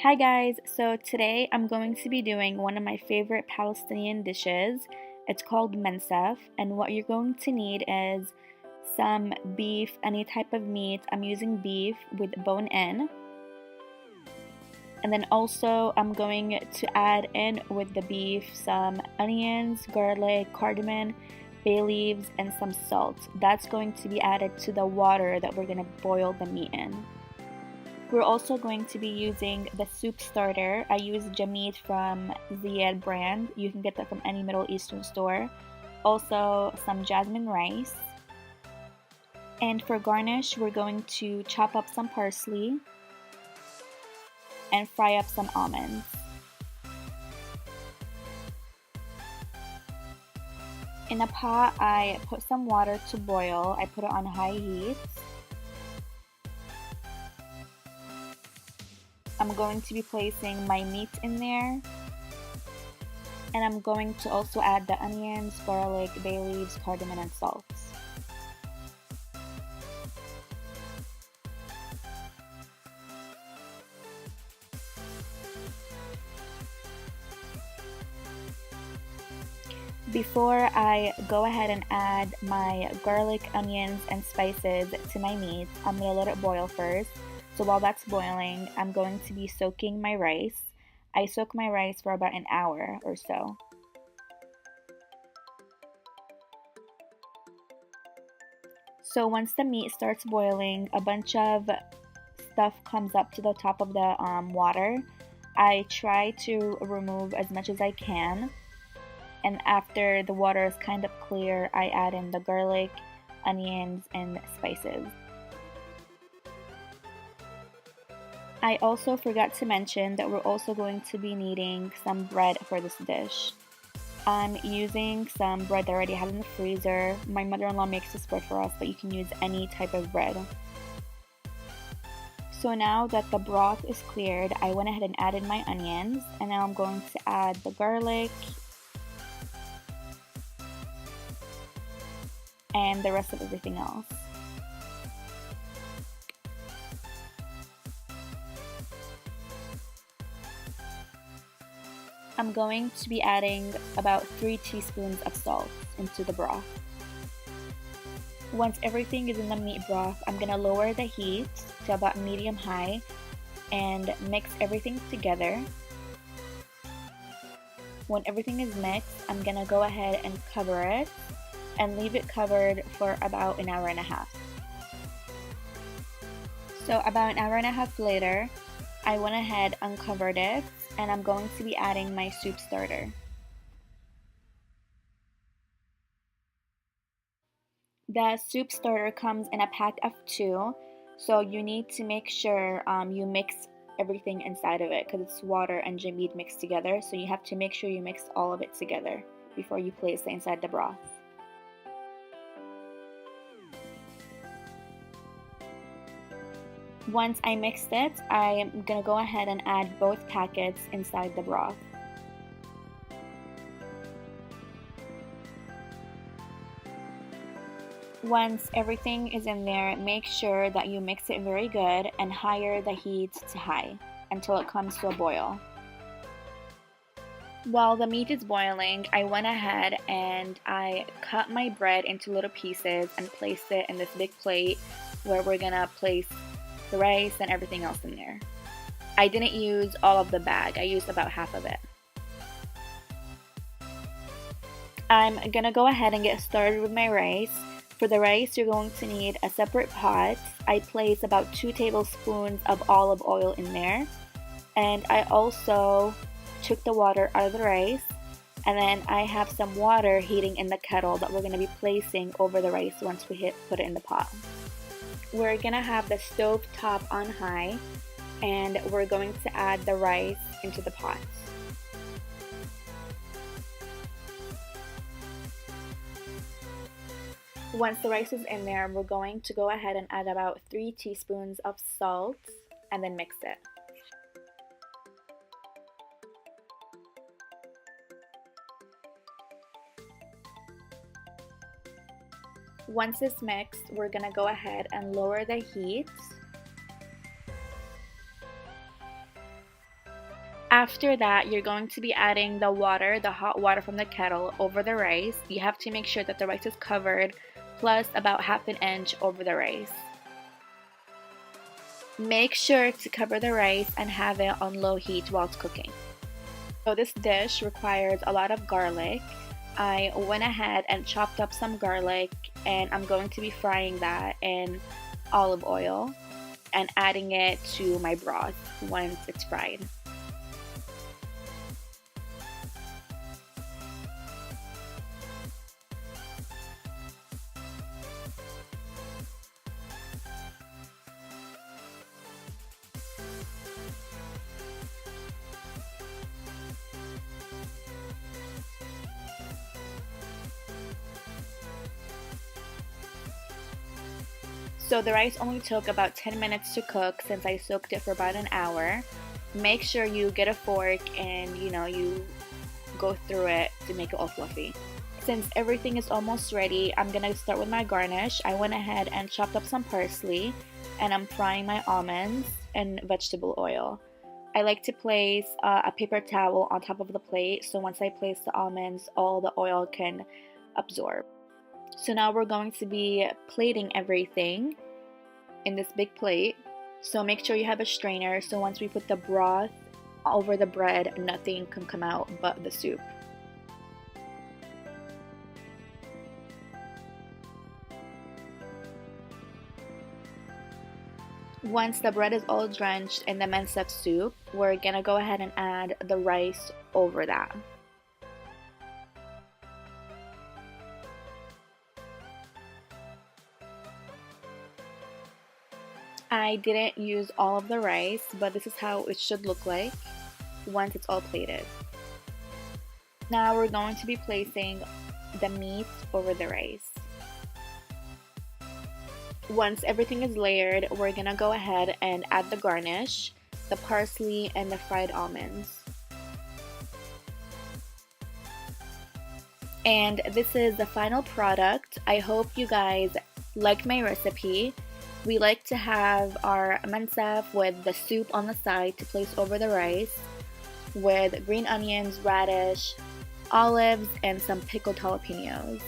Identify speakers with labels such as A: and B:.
A: Hi guys, so today I'm going to be doing one of my favorite Palestinian dishes. It's called Mansaf, and what you're going to need is some beef, any type of meat. I'm using beef with bone in. And then also I'm going to add in with the beef some onions, garlic, cardamom, bay leaves, and some salt. That's going to be added to the water that we're going to boil the meat in. We're also going to be using the soup starter. I use Jamid from Ziyad brand. You can get that from any Middle Eastern store. Also some jasmine rice. And for garnish, we're going to chop up some parsley and fry up some almonds. In a pot, I put some water to boil. I put it on high heat. I'm going to be placing my meat in there, and I'm going to also add the onions, garlic, bay leaves, cardamom, and salt. Before I go ahead and add my garlic, onions, and spices to my meat, I'm going to let it boil first. So while that's boiling, I'm going to be soaking my rice. I soak my rice for about an hour or so. So once the meat starts boiling, a bunch of stuff comes up to the top of the water. I try to remove as much as I can. And after the water is kind of clear, I add in the garlic, onions, and spices. I also forgot to mention that we're also going to be needing some bread for this dish. I'm using some bread that I already had in the freezer. My mother-in-law makes this bread for us, but you can use any type of bread. So now that the broth is cleared, I went ahead and added my onions, and now I'm going to add the garlic and the rest of everything else. I'm going to be adding about 3 teaspoons of salt into the broth. Once everything is in the meat broth, I'm going to lower the heat to about medium-high and mix everything together. When everything is mixed, I'm going to go ahead and cover it and leave it covered for about an hour and a half. So about an hour and a half later, I went ahead, uncovered it, and I'm going to be adding my soup starter. The soup starter comes in a pack of 2, so you need to make sure you mix everything inside of it because it's water and jamid mixed together, so you have to make sure you mix all of it together before you place it inside the broth. Once I mixed it, I'm going to go ahead and add both packets inside the broth. Once everything is in there, make sure that you mix it very good and higher the heat to high until it comes to a boil. While the meat is boiling, I went ahead and I cut my bread into little pieces and placed it in this big plate where we're gonna place the rice and everything else in there. I didn't use all of the bag, I used about half of it. I'm gonna go ahead and get started with my rice. For the rice, you're going to need a separate pot. I place about 2 tablespoons of olive oil in there. And I also took the water out of the rice. And then I have some water heating in the kettle that we're gonna be placing over the rice once we put it in the pot. We're gonna have the stove top on high, and we're going to add the rice into the pot. Once the rice is in there, we're going to go ahead and add about 3 teaspoons of salt and then mix it. Once it's mixed, we're gonna go ahead and lower the heat. After that, you're going to be adding the water, the hot water from the kettle, over the rice. You have to make sure that the rice is covered, plus about half an inch over the rice. Make sure to cover the rice and have it on low heat while it's cooking. So this dish requires a lot of garlic. I went ahead and chopped up some garlic, and I'm going to be frying that in olive oil and adding it to my broth once it's fried. So the rice only took about 10 minutes to cook since I soaked it for about an hour. Make sure you get a fork and you go through it to make it all fluffy. Since everything is almost ready, I'm gonna start with my garnish. I went ahead and chopped up some parsley, and I'm frying my almonds in vegetable oil. I like to place a paper towel on top of the plate, so once I place the almonds, all the oil can absorb. So now we're going to be plating everything in this big plate. So make sure you have a strainer, so once we put the broth over the bread, nothing can come out but the soup. Once the bread is all drenched in the Mansaf soup, we're gonna go ahead and add the rice over that. I didn't use all of the rice, but this is how it should look like once it's all plated. Now we're going to be placing the meat over the rice. Once everything is layered, we're gonna go ahead and add the garnish, the parsley, and the fried almonds. And this is the final product. I hope you guys liked my recipe. We like to have our mansaf with the soup on the side to place over the rice, with green onions, radish, olives, and some pickled jalapenos.